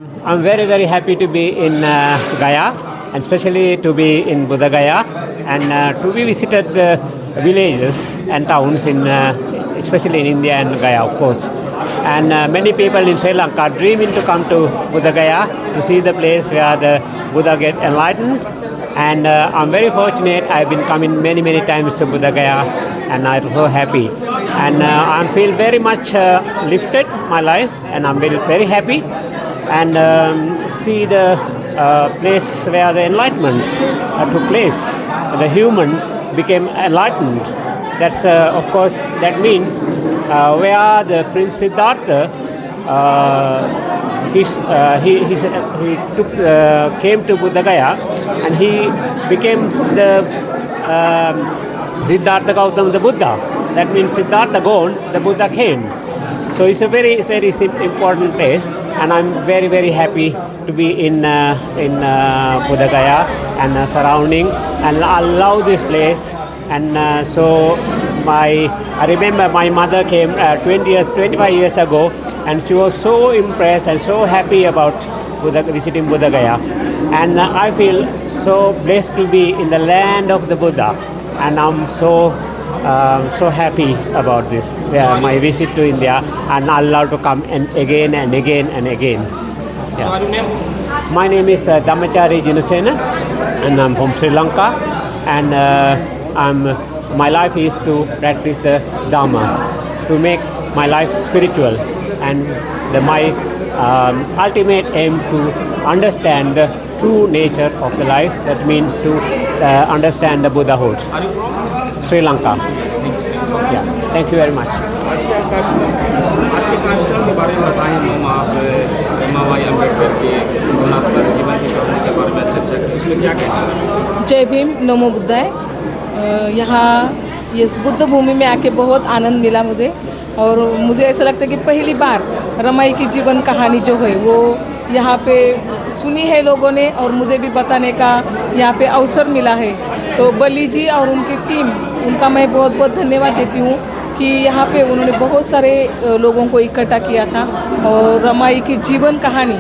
I'm very happy to be in Gaya, and especially to be in Buddha Gaya, and to be visited villages and towns especially in India and Gaya, of course. And many people in Sri Lanka dreaming to come to Buddha Gaya to see the place where the Buddha get enlightened. And I'm very fortunate. I've been coming many times to Buddha Gaya, and I'm so happy. And I feel very much lifted my life, and I'm very happy. And see the place where the enlightenment took place. The human became enlightened. That's of course that means where the Prince Siddhartha he came to Buddha Gaya, and he became the Siddhartha Gautama the Buddha. That means Siddhartha gone, the Buddha came. So it's a very important place, and I'm very happy to be in Buddha Gaya and surrounding, and I love this place. And I remember my mother came 25 years ago, and she was so impressed and so happy about visiting Buddha Gaya. And I feel so blessed to be in the land of the Buddha, and I'm so happy about this. My visit to India, and I love to come again and again. Yeah. My name is Dhammachari Jinasena, and I'm from Sri Lanka, and my life is to practice the Dharma, to make my life spiritual, and my ultimate aim to understand the true nature of the life. That means to understand the Buddhahood. Sri Lanka. Yeah. Thank you very much. आज के कार्यक्रम के बारे में बताएं हम आप रमाबाई अम्बेडकर के गुणात्मक जीवन की कहानी के बारे में चर्चा करें। इसमें क्या कहना है? जय भीम, नमो बुद्धाय। यहाँ ये बुद्ध भूमि में आके बहुत आनंद मिला मुझे, और मुझे ऐसा लगता है कि पहली बार रमाई की जीवन कहानी जो है वो यहाँ पे सुनी है लोगों ने, और मुझे भी बताने का यहाँ पे अवसर मिला है। तो बली जी और उनकी टीम, उनका मैं बहुत धन्यवाद देती हूँ कि यहाँ पे उन्होंने बहुत सारे लोगों को इकट्ठा किया था, और रमाई की जीवन कहानी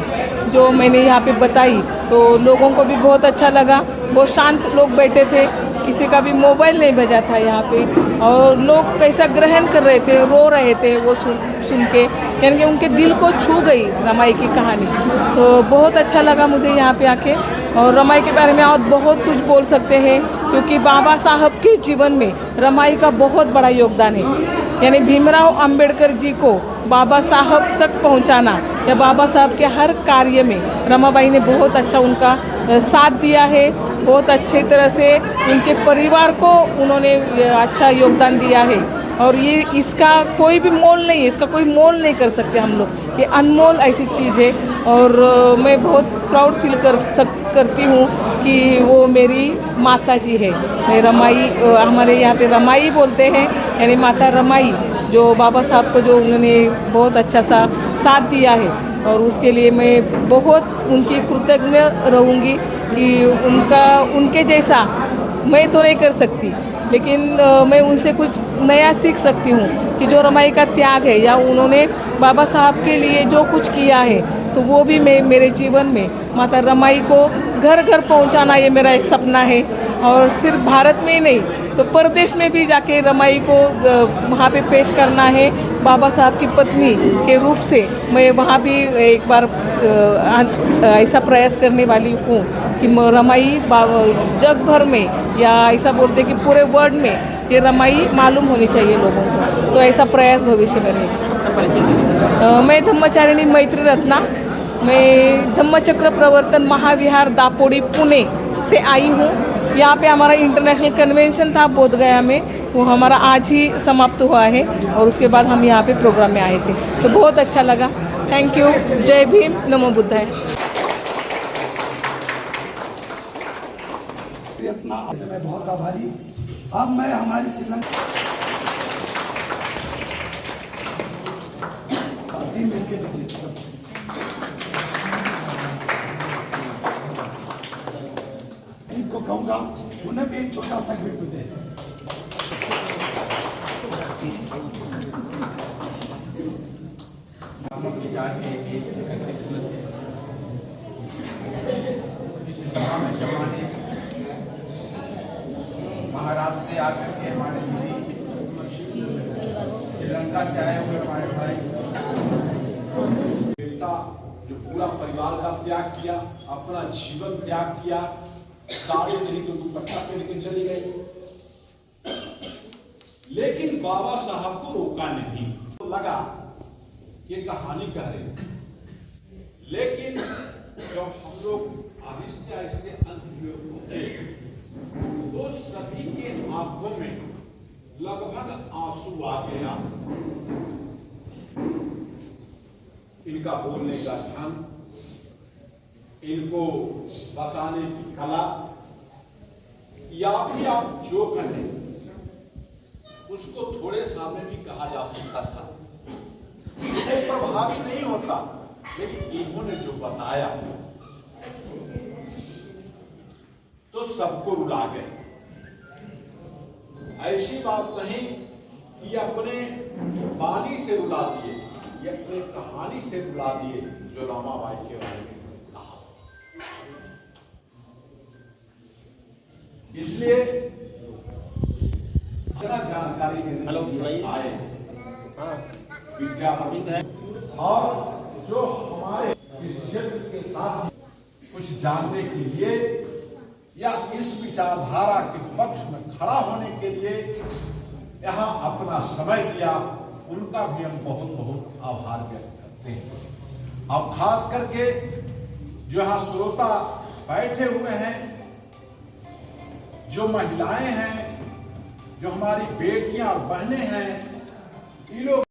जो मैंने यहाँ पे बताई तो लोगों को भी बहुत अच्छा लगा। बहुत शांत लोग बैठे थे, किसी का भी मोबाइल नहीं बजा था यहाँ पे, और लोग कैसा ग्रहण कर रहे थे, रो रहे थे वो सुन के, यानी कि उनके दिल को छू गई रमाई की कहानी। तो बहुत अच्छा लगा मुझे यहाँ पे आके, और रमाई के बारे में और बहुत कुछ बोल सकते हैं, क्योंकि बाबा साहब के जीवन में रमाई का बहुत बड़ा योगदान है। यानी भीमराव अंबेडकर जी को बाबा साहब तक पहुंचाना, या बाबा साहब के हर कार्य में रमाबाई ने बहुत अच्छा उनका साथ दिया है। बहुत अच्छी तरह से उनके परिवार को उन्होंने अच्छा योगदान दिया है, और ये इसका कोई भी मोल नहीं है, इसका कोई मोल नहीं कर सकते हम लोग। ये अनमोल ऐसी चीज़ है, और मैं बहुत प्राउड फील करती हूँ कि वो मेरी माता जी है। मैं रमाई, हमारे यहाँ पे रमाई बोलते हैं, यानी माता रमाई, जो बाबा साहब को जो उन्होंने बहुत अच्छा सा साथ दिया है, और उसके लिए मैं बहुत उनकी कृतज्ञ रहूँगी कि उनके जैसा मैं तो नहीं कर सकती, लेकिन मैं उनसे कुछ नया सीख सकती हूँ कि जो रमाई का त्याग है, या उन्होंने बाबा साहब के लिए जो कुछ किया है, तो वो भी मेरे जीवन में माता रमाई को घर पहुँचाना, ये मेरा एक सपना है। और सिर्फ भारत में ही नहीं, तो परदेश में भी जाके रमाई को वहाँ पे पेश करना है। बाबा साहब की पत्नी के रूप से मैं वहाँ भी एक बार ऐसा प्रयास करने वाली हूँ कि रमाई जग भर में, या ऐसा बोलते कि पूरे वर्ल्ड में ये रमाई मालूम होनी चाहिए लोगों को। तो ऐसा प्रयास भविष्य में रहेगा। मैं धम्मचारिणी मैत्री रत्ना, मैं धम्मचक्र प्रवर्तन महाविहार दापोड़ी पुणे से आई हूँ। यहाँ पे हमारा इंटरनेशनल कन्वेंशन था बोध गया में, वो हमारा आज ही समाप्त हुआ है, और उसके बाद हम यहाँ पे प्रोग्राम में आए थे, तो बहुत अच्छा लगा। Thank you. जय भीम, नमो बुद्धाय। मैं बहुत आभारी। अब मैं हमारी श्रीलंका मिलकर इनको कहूँगा उन्हें भी एक छोटा सा गिफ्ट दे। जो पूरा परिवार का त्याग किया, अपना जीवन त्याग किया, साड़ी नहीं तो दुपट्टा पहन के चली गई, लेकिन बाबा साहब को रोका नहीं। तो लगा ये कहानी कह रहे, लेकिन जब हम लोग आहिस्ते आहिस्ते अंत में पहुंचे तो सभी के आंखों में लगभग आंसू आ गया। इनका बोलने का ढंग, इनको बताने की कला, या भी आप जो कहें उसको थोड़े समय भी कहा जा सकता था, वो प्रभावी नहीं होता, लेकिन इन्होंने जो बताया तो सबको रुला गए। ऐसी बात नहीं कि अपने वाणी से रुला दिए, ये अपने कहानी से रुला दिए जो रमाबाई के बारे में कहा। इसलिए जरा जानकारी देने आए विज्ञापन और जो हमारे इस क्षेत्र के साथ कुछ जानने के लिए या इस विचारधारा के पक्ष में खड़ा होने के लिए यहाँ अपना समय दिया, उनका भी हम बहुत बहुत आभार व्यक्त करते हैं। और खास करके जो यहाँ श्रोता बैठे हुए हैं, जो महिलाएं हैं, जो हमारी बेटियां और बहनें हैं, ये लोग